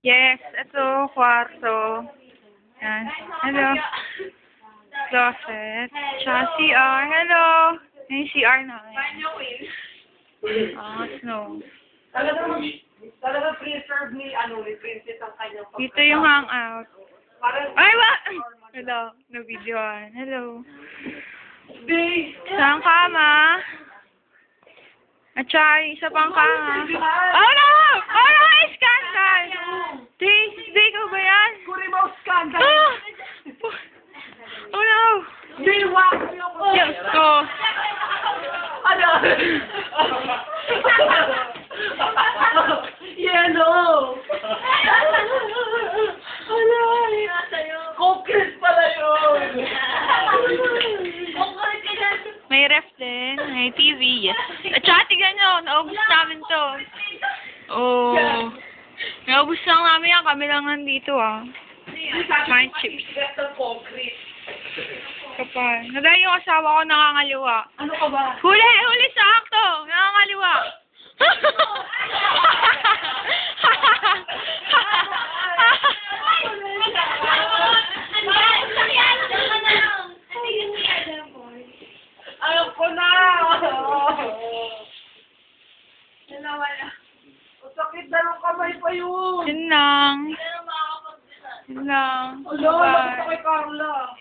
Yes, ito, kwarto. Yan. Hello. Closet. Tsaka CR. Hello. Yung CR na. Snow. Talaga preserve ni Princess ang kanyang pagkakita. Dito yung hangout. Ay, wa! Hello. Na-videoan. Hello. Saan kama? At saka yung isa pang kama. Oh no! Oh no! Scandal! Di ko ba yan? Kurimaw scandal! Ah! Oh no! Diyos ko! Ano? Yellow! Ano? Cookies pala yun! May ref din. May TV. At saka tignan nyo, naubos namin to. Oh. Naubos lang namin yan. Kami lang nandito Mind chips. Kapal. Nadali yung asawa ko nakangaliwa. Ano ka ba? Huli sa akto! Nakangaliwa! Alam ko na! Wala. Sakit na ng kamay pa yun! Yun lang. Yun lang. Wala, kay Carla.